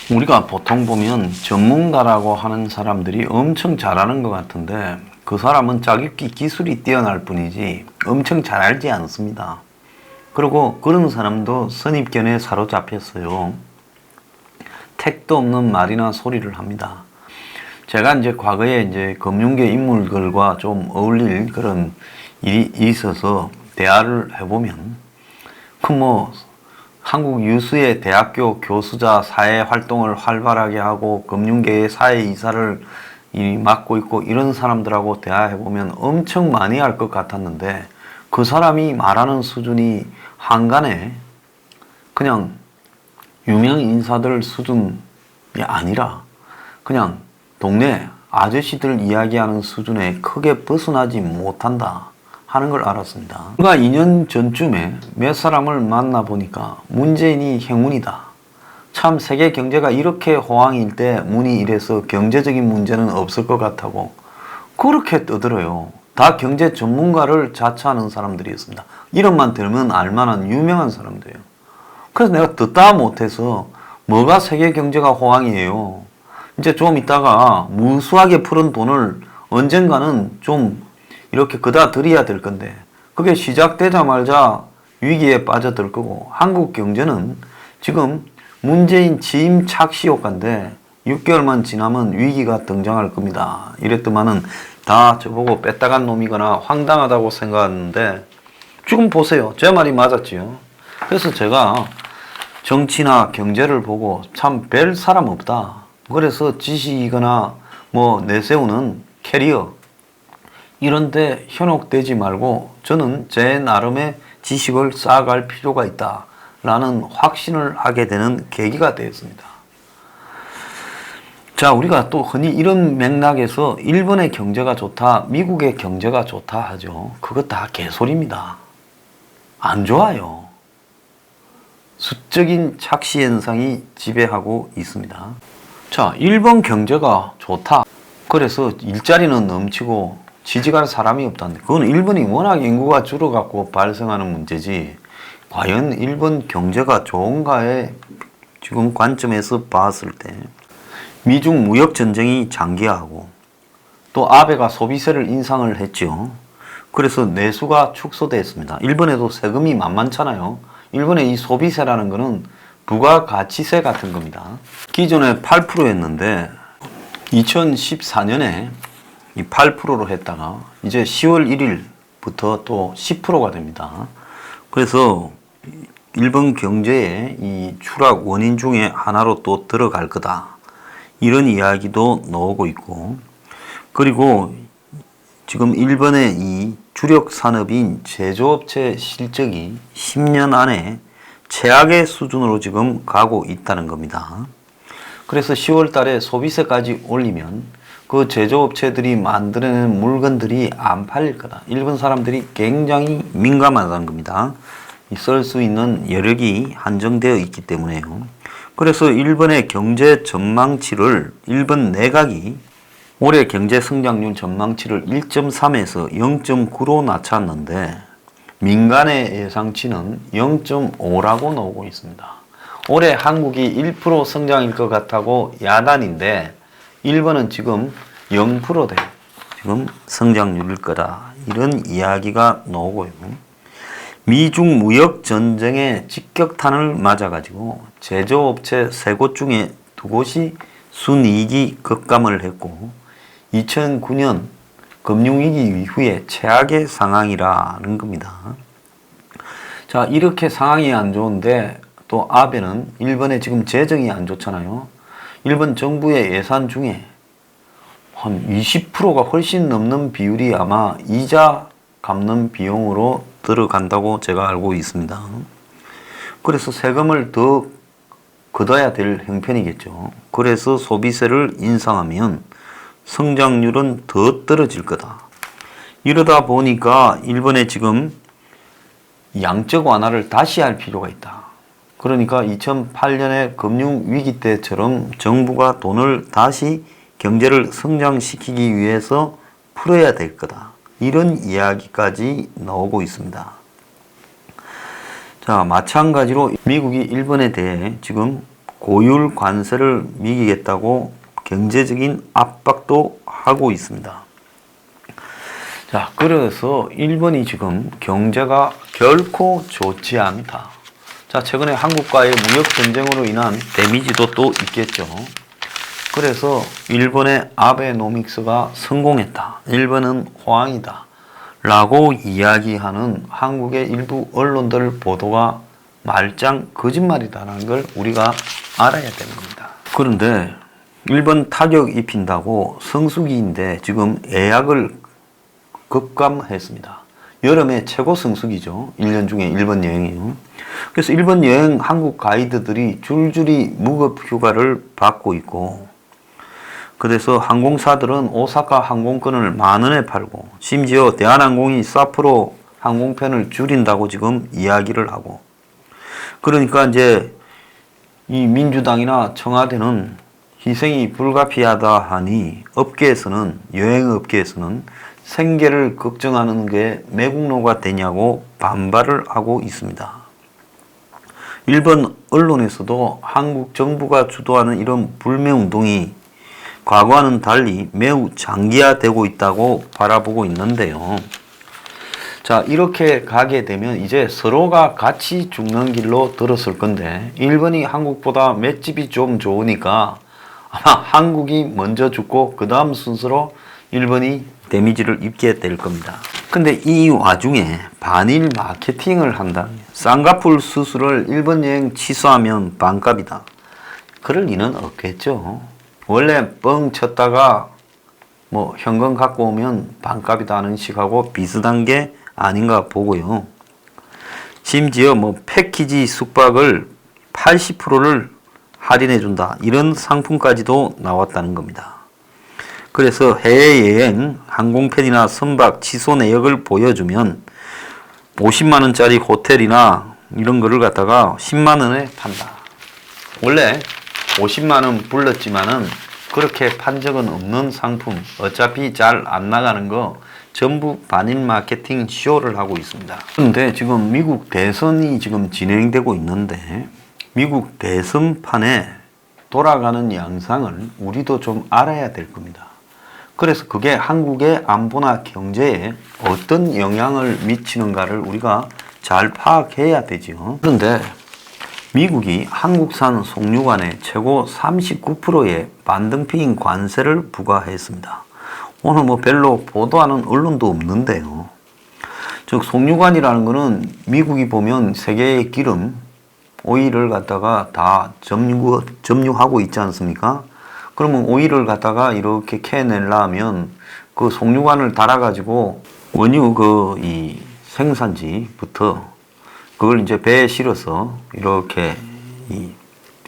우리가 보통 보면 전문가라고 하는 사람들이 엄청 잘하는 것 같은데 그 사람은 자격기 기술이 뛰어날 뿐이지 엄청 잘 알지 않습니다. 그리고 그런 사람도 선입견에 사로잡혔어요. 택도 없는 말이나 소리를 합니다. 제가 이제 과거에 이제 금융계 인물들과 좀 어울릴 그런 일이 있어서 대화를 해보면 한국 유수의 대학교 교수자 사회 활동을 활발하게 하고 금융계의 사회 이사를 맡고 있고 이런 사람들하고 대화해보면 엄청 많이 알 것 같았는데 그 사람이 말하는 수준이 한간에 그냥 유명 인사들 수준이 아니라 그냥 동네 아저씨들 이야기하는 수준에 크게 벗어나지 못한다 하는 걸 알았습니다. 불과 2년 전쯤에 몇 사람을 만나보니까 문재인이 행운이다. 참 세계 경제가 이렇게 호황일 때 문이 이래서 경제적인 문제는 없을 것 같다고 그렇게 떠들어요. 다 경제 전문가를 자처하는 사람들이었습니다. 이름만 들으면 알만한 유명한 사람들이에요. 그래서 내가 듣다 못해서 뭐가 세계 경제가 호황이에요. 이제 좀 이따가 무수하게 푸른 돈을 언젠가는 좀 이렇게 그다 드려야 될 건데 그게 시작되자마자 위기에 빠져들 거고 한국 경제는 지금 문재인 취임 착시 효과인데 6개월만 지나면 위기가 등장할 겁니다. 이랬더만은 다 저보고 뺐다간 놈이거나 황당하다고 생각하는데 지금 보세요. 제 말이 맞았지요. 그래서 제가 정치나 경제를 보고 참 별 사람 없다. 그래서 지식이거나 뭐 내세우는 캐리어 이런데 현혹되지 말고 저는 제 나름의 지식을 쌓아갈 필요가 있다 라는 확신을 하게 되는 계기가 되었습니다. 자, 우리가 또 흔히 이런 맥락에서 일본의 경제가 좋다, 미국의 경제가 좋다 하죠. 그거 다 개소리입니다. 안 좋아요. 수적인 착시 현상이 지배하고 있습니다. 자, 일본 경제가 좋다. 그래서 일자리는 넘치고 취직할 사람이 없다는데 그건 일본이 워낙 인구가 줄어갖고 발생하는 문제지 과연 일본 경제가 좋은가에 지금 관점에서 봤을 때 미중 무역 전쟁이 장기화하고 또 아베가 소비세를 인상을 했죠. 그래서 내수가 축소됐습니다. 일본에도 세금이 만만찮아요. 일본의 이 소비세라는 거는 부가가치세 같은 겁니다. 기존에 8%였는데 2014년에 이 8%로 했다가 이제 10월 1일부터 또 10%가 됩니다. 그래서 일본 경제의 이 추락 원인 중에 하나로 또 들어갈 거다. 이런 이야기도 나오고 있고 그리고 지금 일본의 이 주력 산업인 제조업체 실적이 10년 안에 최악의 수준으로 지금 가고 있다는 겁니다. 그래서 10월 달에 소비세까지 올리면 그 제조업체들이 만들어내는 물건들이 안 팔릴 거다. 일본 사람들이 굉장히 민감하다는 겁니다. 쓸 수 있는 여력이 한정되어 있기 때문에요. 그래서 일본의 경제 전망치를 일본 내각이 올해 경제 성장률 전망치를 1.3에서 0.9로 낮췄는데 민간의 예상치는 0.5라고 나오고 있습니다. 올해 한국이 1% 성장일 것 같다고 야단인데 일본은 지금 0%대 지금 성장률일 거다. 이런 이야기가 나오고요. 미중 무역 전쟁의 직격탄을 맞아가지고 제조업체 3곳 중에 2곳이 순이익이 급감을 했고 2009년 금융위기 이후에 최악의 상황이라는 겁니다. 자, 이렇게 상황이 안 좋은데 또 아베는 일본의 지금 재정이 안 좋잖아요. 일본 정부의 예산 중에 한 20%가 훨씬 넘는 비율이 아마 이자 갚는 비용으로 들어간다고 제가 알고 있습니다. 그래서 세금을 더 걷어야 될 형편이겠죠. 그래서 소비세를 인상하면 성장률은 더 떨어질 거다. 이러다 보니까 일본에 지금 양적 완화를 다시 할 필요가 있다. 그러니까 2008년의 금융위기 때처럼 정부가 돈을 다시 경제를 성장시키기 위해서 풀어야 될 거다. 이런 이야기까지 나오고 있습니다. 자, 마찬가지로 미국이 일본에 대해 지금 고율 관세를 미기겠다고 경제적인 압박도 하고 있습니다. 자, 그래서 일본이 지금 경제가 결코 좋지 않다. 자, 최근에 한국과의 무역 전쟁으로 인한 데미지도 또 있겠죠. 그래서 일본의 아베노믹스가 성공했다. 일본은 호황이다. 라고 이야기하는 한국의 일부 언론들 보도가 말짱 거짓말이다라는 걸 우리가 알아야 되는 겁니다. 그런데 일본 타격 입힌다고 성수기인데 지금 예약을 급감했습니다. 여름에 최고 성수기죠. 1년 중에 일본 여행이요. 그래서 일본 여행 한국 가이드들이 줄줄이 무급 휴가를 받고 있고, 그래서 항공사들은 오사카 항공권을 10,000원에 팔고, 심지어 대한항공이 사프로 항공편을 줄인다고 지금 이야기를 하고, 그러니까 이제 이 민주당이나 청와대는 희생이 불가피하다 하니 업계에서는, 여행업계에서는 생계를 걱정하는 게 매국노가 되냐고 반발을 하고 있습니다. 일본 언론에서도 한국 정부가 주도하는 이런 불매운동이 과거와는 달리 매우 장기화되고 있다고 바라보고 있는데요. 자, 이렇게 가게 되면 이제 서로가 같이 죽는 길로 들었을 건데, 일본이 한국보다 맷집이 좀 좋으니까 아마 한국이 먼저 죽고 그 다음 순서로 일본이 데미지를 입게 될 겁니다. 근데 이 와중에 반일 마케팅을 한다. 쌍꺼풀 수술을 일본 여행 취소하면 반값이다. 그럴 리는 없겠죠. 원래 뻥 쳤다가 뭐 현금 갖고 오면 반값이다 하는 식하고 비슷한 게 아닌가 보고요. 심지어 뭐 패키지 숙박을 80%를 할인해 준다. 이런 상품까지도 나왔다는 겁니다. 그래서 해외여행 항공편이나 선박 취소 내역을 보여주면 50만 원짜리 호텔이나 이런 거를 갖다가 10만 원에 판다. 원래 50만 원 불렀지만은 그렇게 판 적은 없는 상품, 어차피 잘 안 나가는 거 전부 반일 마케팅 쇼를 하고 있습니다. 그런데 지금 미국 대선이 지금 진행되고 있는데, 미국 대선판에 돌아가는 양상을 우리도 좀 알아야 될 겁니다. 그래서 그게 한국의 안보나 경제에 어떤 영향을 미치는가를 우리가 잘 파악해야 되죠. 그런데 미국이 한국산 송유관에 최고 39%의 반등피인 관세를 부과했습니다. 오늘 뭐 별로 보도하는 언론도 없는데요. 즉 송유관이라는 거는 미국이 보면 세계의 기름, 오일을 갖다가 다 점유하고 있지 않습니까? 그러면 오일을 갖다가 이렇게 캐내려면 그 송유관을 달아가지고 원유 이 생산지부터 그걸 이제 배에 실어서 이렇게 이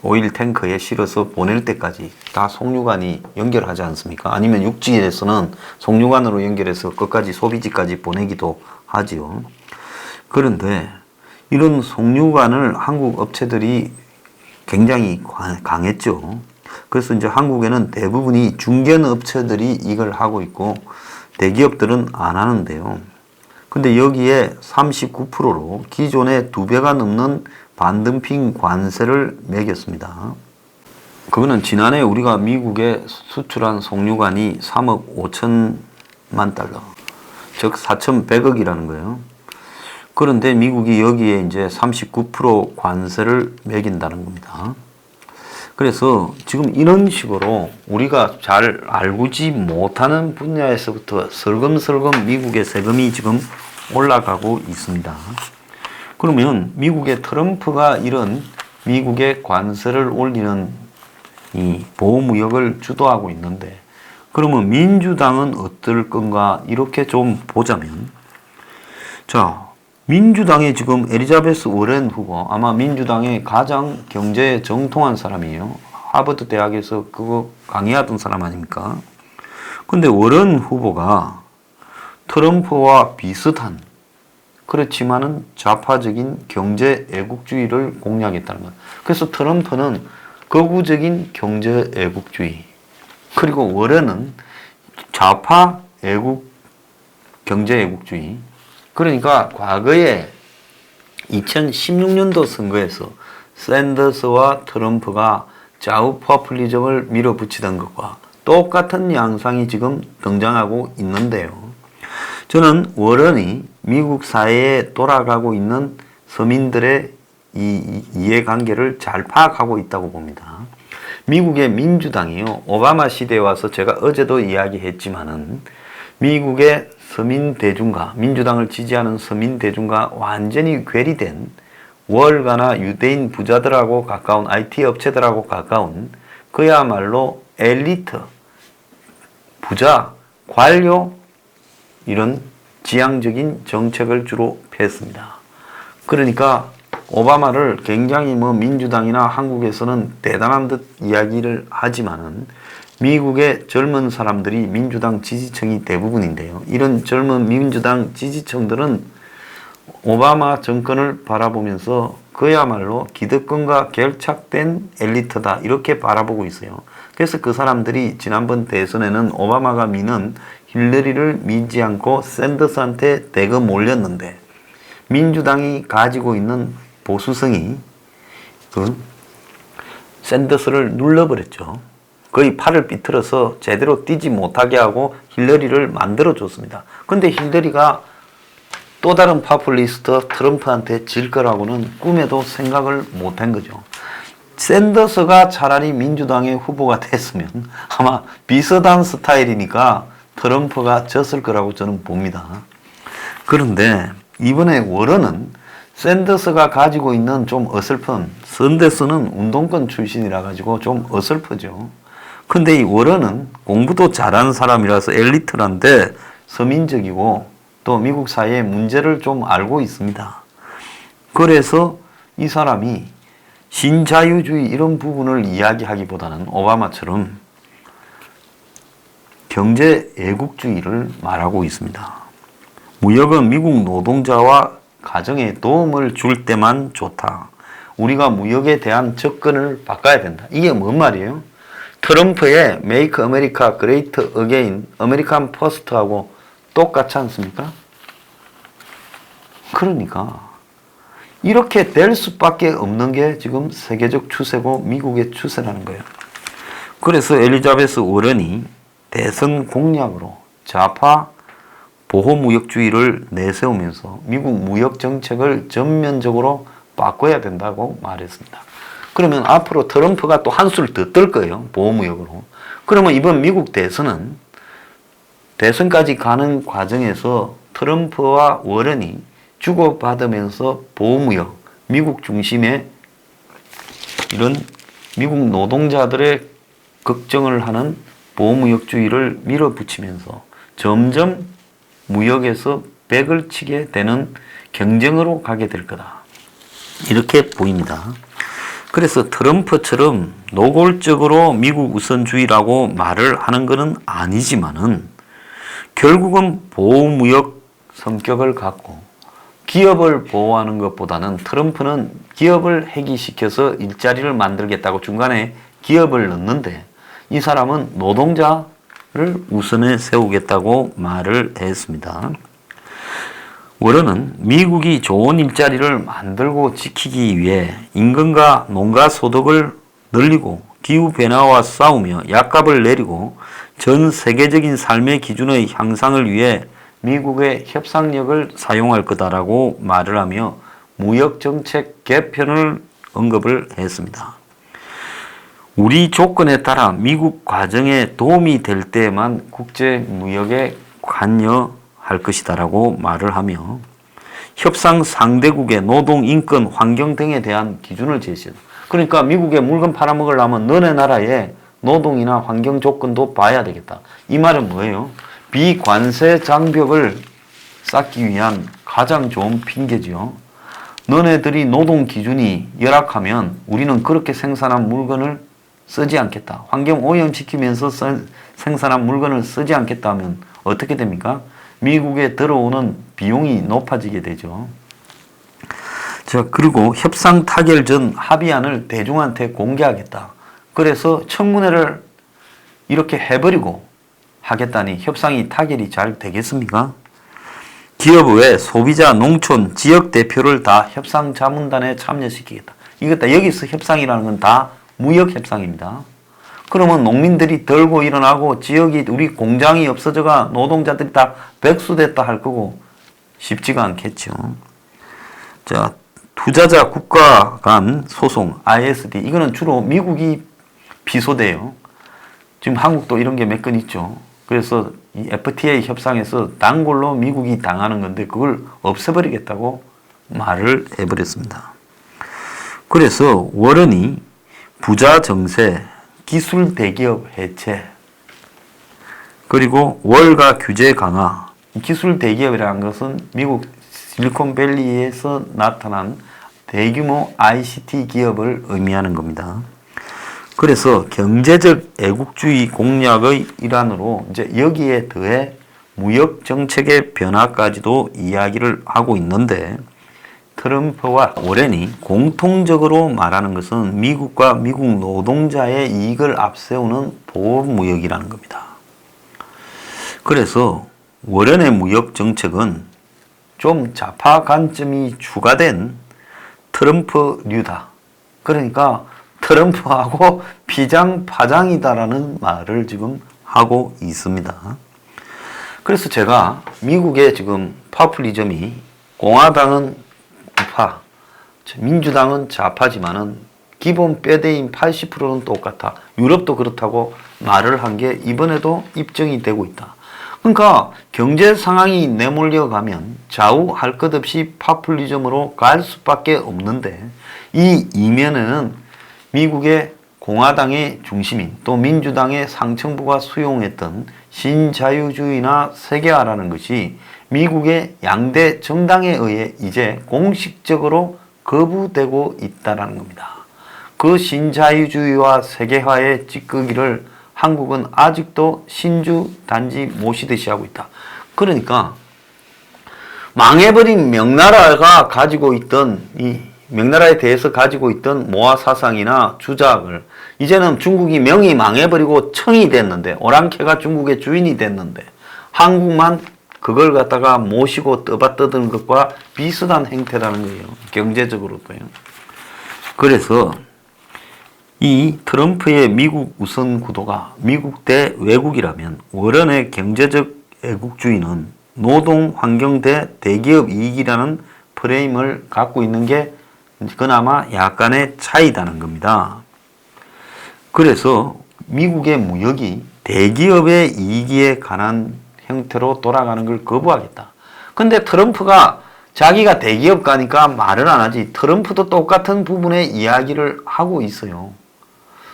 오일 탱크에 실어서 보낼 때까지 다 송유관이 연결하지 않습니까? 아니면 육지에서는 송유관으로 연결해서 끝까지 소비지까지 보내기도 하지요. 그런데 이런 송유관을 한국 업체들이 굉장히 강했죠. 그래서 이제 한국에는 대부분이 중견 업체들이 이걸 하고 있고 대기업들은 안 하는데요. 근데 여기에 39%로 기존의 2배가 넘는 반등핑 관세를 매겼습니다. 그거는 지난해 우리가 미국에 수출한 송유관이 3억 5천만 달러, 즉 4,100억이라는 거예요. 그런데 미국이 여기에 이제 39% 관세를 매긴다는 겁니다. 그래서 지금 이런 식으로 우리가 잘 알고지 못하는 분야에서부터 슬금슬금 미국의 세금이 지금 올라가고 있습니다. 그러면 미국의 트럼프가 이런 미국의 관세를 올리는 이 보호무역을 주도하고 있는데, 그러면 민주당은 어떨 건가 이렇게 좀 보자면, 자, 민주당의 지금 엘리자베스 워렌 후보, 아마 민주당의 가장 경제에 정통한 사람이에요. 하버드 대학에서 그거 강의하던 사람 아닙니까? 근데 워렌 후보가 트럼프와 비슷한, 그렇지만은 좌파적인 경제 애국주의를 공략했다는 것. 그래서 트럼프는 극우적인 경제 애국주의, 그리고 워렌은 좌파 애국 경제 애국주의. 그러니까 과거에 2016년도 선거에서 샌더스와 트럼프가 좌우 포퓰리즘을 밀어붙이던 것과 똑같은 양상이 지금 등장하고 있는데요. 저는 워런이 미국 사회에 돌아가고 있는 서민들의 이 이해관계를 잘 파악하고 있다고 봅니다. 미국의 민주당이요, 오바마 시대에 와서 제가 어제도 이야기했지만은 미국의 서민 대중과 민주당을 지지하는 서민 대중과 완전히 괴리된 월가나 유대인 부자들하고 가까운 IT 업체들하고 가까운 그야말로 엘리트, 부자, 관료 이런 지향적인 정책을 주로 폈습니다. 그러니까 오바마를 굉장히 민주당이나 한국에서는 대단한 듯 이야기를 하지만은 미국의 젊은 사람들이 민주당 지지층이 대부분인데요. 이런 젊은 민주당 지지층들은 오바마 정권을 바라보면서 그야말로 기득권과 결착된 엘리트다 이렇게 바라보고 있어요. 그래서 그 사람들이 지난번 대선에는 오바마가 미는 힐러리를 미지 않고 샌더스한테 대거 몰렸는데 민주당이 가지고 있는 보수성이 그 샌더스를 눌러버렸죠. 거의 팔을 삐뚤어서 제대로 뛰지 못하게 하고 힐러리를 만들어줬습니다. 근데 힐러리가 또 다른 파퓰리스트 트럼프한테 질 거라고는 꿈에도 생각을 못한 거죠. 샌더스가 차라리 민주당의 후보가 됐으면 아마 비슷한 스타일이니까 트럼프가 졌을 거라고 저는 봅니다. 그런데 이번에 워런은 샌더스가 가지고 있는 좀 어설픈, 샌더스는 운동권 출신이라 가지고 좀 어설프죠. 근데 이 워런은 공부도 잘하는 사람이라서 엘리트란데 서민적이고 또 미국 사회의 문제를 좀 알고 있습니다. 그래서 이 사람이 신자유주의 이런 부분을 이야기하기보다는 오바마처럼 경제 애국주의를 말하고 있습니다. 무역은 미국 노동자와 가정에 도움을 줄 때만 좋다. 우리가 무역에 대한 접근을 바꿔야 된다. 이게 뭔 말이에요? 트럼프의 Make America Great Again, 아메리칸 퍼스트하고 똑같지 않습니까? 그러니까 이렇게 될 수밖에 없는 게 지금 세계적 추세고 미국의 추세라는 거예요. 그래서 엘리자베스 워런이 대선 공약으로 좌파 보호무역주의를 내세우면서 미국 무역 정책을 전면적으로 바꿔야 된다고 말했습니다. 그러면 앞으로 트럼프가 또 한술 더 뜰 거예요. 보호무역으로. 그러면 이번 미국 대선은 대선까지 가는 과정에서 트럼프와 워런이 주고받으면서 보호무역, 미국 중심의 이런 미국 노동자들의 걱정을 하는 보호무역주의를 밀어붙이면서 점점 무역에서 백을 치게 되는 경쟁으로 가게 될 거다. 이렇게 보입니다. 그래서 트럼프처럼 노골적으로 미국 우선주의라고 말을 하는 것은 아니지만은 결국은 보호무역 성격을 갖고 기업을 보호하는 것보다는 트럼프는 기업을 해기시켜서 일자리를 만들겠다고 중간에 기업을 넣는데 이 사람은 노동자를 우선에 세우겠다고 말을 했습니다. 워런은 미국이 좋은 일자리를 만들고 지키기 위해 임금과 농가 소득을 늘리고 기후변화와 싸우며 약값을 내리고 전 세계적인 삶의 기준의 향상을 위해 미국의 협상력을 사용할 거다라고 말을 하며 무역정책 개편을 언급을 했습니다. 우리 조건에 따라 미국 과정에 도움이 될 때만 국제무역에 관여할 것이다라고 말을 하며 협상 상대국의 노동, 인권, 환경 등에 대한 기준을 제시했다. 그러니까 미국에 물건 팔아먹으려면 너네 나라의 노동이나 환경 조건도 봐야 되겠다. 이 말은 뭐예요? 비관세 장벽을 쌓기 위한 가장 좋은 핑계지요. 너네들이 노동 기준이 열악하면 우리는 그렇게 생산한 물건을 쓰지 않겠다. 환경 오염시키면서 생산한 물건을 쓰지 않겠다 하면 어떻게 됩니까? 미국에 들어오는 비용이 높아지게 되죠. 자, 그리고 협상 타결 전 합의안을 대중한테 공개하겠다. 그래서 청문회를 이렇게 해버리고 하겠다니 협상이 타결이 잘 되겠습니까? 기업 외 소비자, 농촌, 지역 대표를 다 협상 자문단에 참여시키겠다. 이거 다 여기서 협상이라는 건 다 무역 협상입니다. 그러면 농민들이 덜고 일어나고 지역이 우리 공장이 없어져가 노동자들이 다 백수됐다 할 거고 쉽지가 않겠죠. 자, 투자자 국가 간 소송 ISD 이거는 주로 미국이 비소대요. 지금 한국도 이런 게 몇 건 있죠. 그래서 이 FTA 협상에서 단골로 미국이 당하는 건데 그걸 없애버리겠다고 말을 해버렸습니다. 그래서 워런이 부자 정세, 기술 대기업 해체, 그리고 월가 규제 강화. 기술 대기업이라는 것은 미국 실리콘밸리에서 나타난 대규모 ICT 기업을 의미하는 겁니다. 그래서 경제적 애국주의 공략의 일환으로 이제 여기에 더해 무역 정책의 변화까지도 이야기를 하고 있는데, 트럼프와 워렌이 공통적으로 말하는 것은 미국과 미국 노동자의 이익을 앞세우는 보호무역이라는 겁니다. 그래서 워렌의 무역 정책은 좀 좌파 관점이 추가된 트럼프류다. 그러니까 트럼프하고 피장파장이다라는 말을 지금 하고 있습니다. 그래서 제가 미국의 지금 파퓰리즘이 공화당은 우파, 민주당은 좌파지만은 기본 뼈대인 80%는 똑같아. 유럽도 그렇다고 말을 한 게 이번에도 입증이 되고 있다. 그러니까 경제 상황이 내몰려가면 좌우 할 것 없이 파퓰리즘으로 갈 수밖에 없는데, 이 이면에는 미국의 공화당의 중심인 또 민주당의 상층부가 수용했던 신자유주의나 세계화라는 것이 미국의 양대 정당에 의해 이제 공식적으로 거부되고 있다는 겁니다. 그 신자유주의와 세계화의 찌꺼기를 한국은 아직도 신주 단지 모시듯이 하고 있다. 그러니까 망해버린 명나라가 가지고 있던 이 명나라에 대해서 가지고 있던 모아 사상이나 주작을 이제는 중국이 명이 망해버리고 청이 됐는데, 오랑캐가 중국의 주인이 됐는데 한국만 그걸 갖다가 모시고 떠받드는 것과 비슷한 행태라는 거예요. 경제적으로도요. 그래서 이 트럼프의 미국 우선 구도가 미국 대 외국이라면, 워런의 경제적 애국주의는 노동 환경 대 대기업 이익이라는 프레임을 갖고 있는 게 그나마 약간의 차이다는 겁니다. 그래서 미국의 무역이 대기업의 이익에 관한 형태로 돌아가는 걸 거부하겠다. 근데 트럼프가 자기가 대기업 가니까 말을 안 하지. 트럼프도 똑같은 부분에 이야기를 하고 있어요.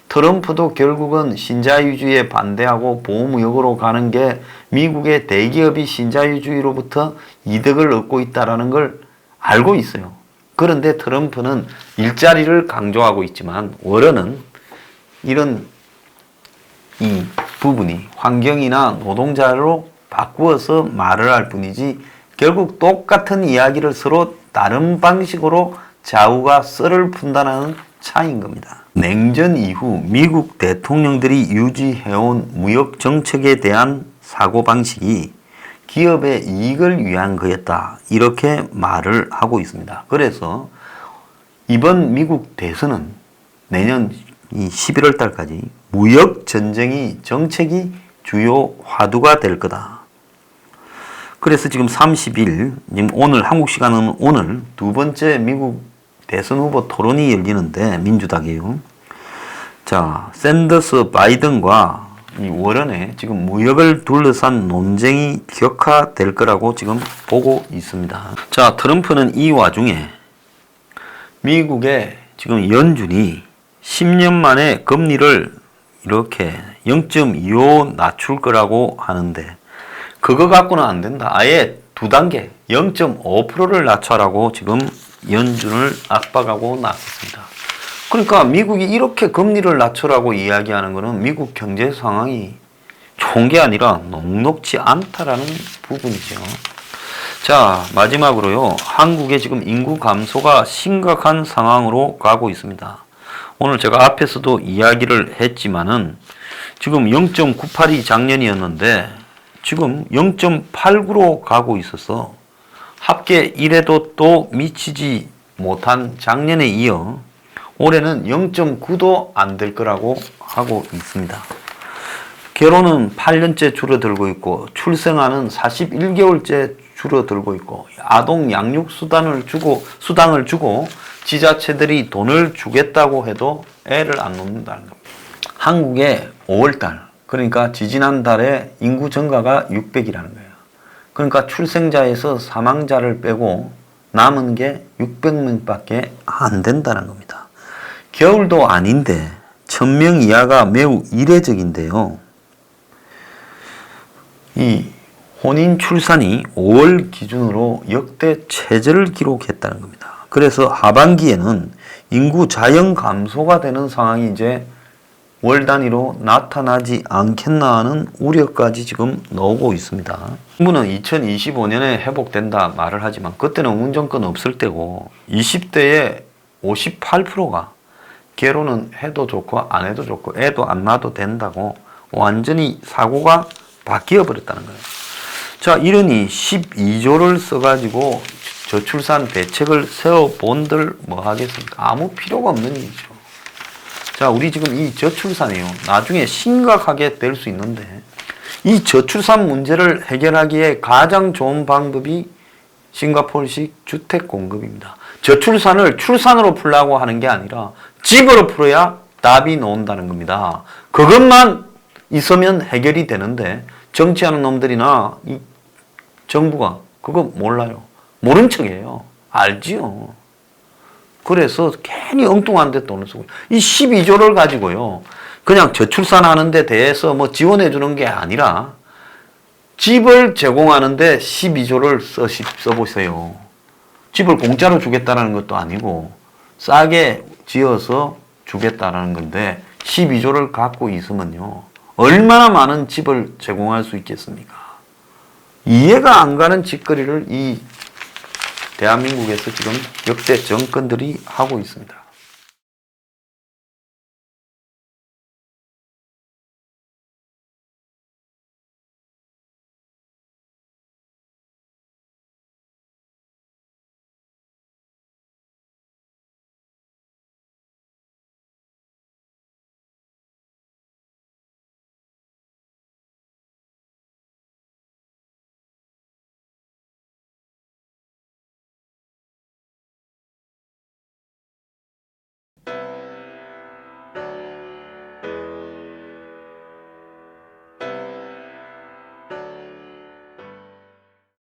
트럼프도 결국은 신자유주의에 반대하고 보호무역으로 가는 게 미국의 대기업이 신자유주의로부터 이득을 얻고 있다는 걸 알고 있어요. 그런데 트럼프는 일자리를 강조하고 있지만 워런은 이런 이 부분이 환경이나 노동자로 바꾸어서 말을 할 뿐이지 결국 똑같은 이야기를 서로 다른 방식으로 좌우가 썰을 푼다는 차이인 겁니다. 냉전 이후 미국 대통령들이 유지해온 무역 정책에 대한 사고방식이 기업의 이익을 위한 거였다. 이렇게 말을 하고 있습니다. 그래서 이번 미국 대선은 내년 11월 달까지 무역 전쟁이 정책이 주요 화두가 될 거다. 그래서 지금 30일, 지금 오늘 한국 시간은 오늘 두 번째 미국 대선 후보 토론이 열리는데 민주당이에요. 자, 샌더스 바이든과 이 워런의 지금 무역을 둘러싼 논쟁이 격화될 거라고 지금 보고 있습니다. 자, 트럼프는 이 와중에 미국의 지금 연준이 10년 만에 금리를 이렇게 0.25 낮출 거라고 하는데 그거 갖고는 안 된다. 아예 두 단계 0.5%를 낮춰라고 지금 연준을 압박하고 나섰습니다. 그러니까 미국이 이렇게 금리를 낮추라고 이야기하는 것은 미국 경제 상황이 좋은 게 아니라 녹록지 않다라는 부분이죠. 자, 마지막으로요. 한국의 지금 인구 감소가 심각한 상황으로 가고 있습니다. 오늘 제가 앞에서도 이야기를 했지만은 지금 0.98이 작년이었는데 지금 0.89로 가고 있어서 합계 1에도 또 미치지 못한 작년에 이어 올해는 0.9도 안 될 거라고 하고 있습니다. 결혼은 8년째 줄어들고 있고 출생아는 41개월째 줄어들고 있고 아동 양육 수당을 주고 지자체들이 돈을 주겠다고 해도 애를 안 놓는다는 겁니다. 한국의 5월달, 그러니까 지지난달에 인구 증가가 600이라는 거예요. 그러니까 출생자에서 사망자를 빼고 남은 게 600명밖에 안 된다는 겁니다. 겨울도 아닌데 1000명 이하가 매우 이례적인데요. 이 혼인 출산이 5월 기준으로 역대 최저를 기록했다는 겁니다. 그래서 하반기에는 인구 자연 감소가 되는 상황이 이제 월 단위로 나타나지 않겠나 하는 우려까지 지금 나오고 있습니다. 정부는 2025년에 회복된다 말을 하지만 그때는 운전권 없을 때고 20대의 58%가 결혼은 해도 좋고 안 해도 좋고 애도 안 낳아도 된다고 완전히 사고가 바뀌어 버렸다는 거예요. 자, 이러니 12조를 써가지고 저출산 대책을 세워본들 뭐 하겠습니까? 아무 필요가 없는 일이죠. 자, 우리 지금 이 저출산이요. 나중에 심각하게 될 수 있는데 이 저출산 문제를 해결하기에 가장 좋은 방법이 싱가포르식 주택 공급입니다. 저출산을 출산으로 풀라고 하는 게 아니라 집으로 풀어야 답이 나온다는 겁니다. 그것만 있으면 해결이 되는데 정치하는 놈들이나 이 정부가 그거 몰라요. 모른 척해요. 알지요. 그래서 괜히 엉뚱한 데 돈을 쓰고 이 12조를 가지고요. 그냥 저출산하는 데 대해서 뭐 지원해 주는 게 아니라 집을 제공하는 데 12조를 써보세요. 집을 공짜로 주겠다는 것도 아니고 싸게 지어서 주겠다는 건데 12조를 갖고 있으면요. 얼마나 많은 집을 제공할 수 있겠습니까? 이해가 안 가는 짓거리를 이 대한민국에서 지금 역대 정권들이 하고 있습니다.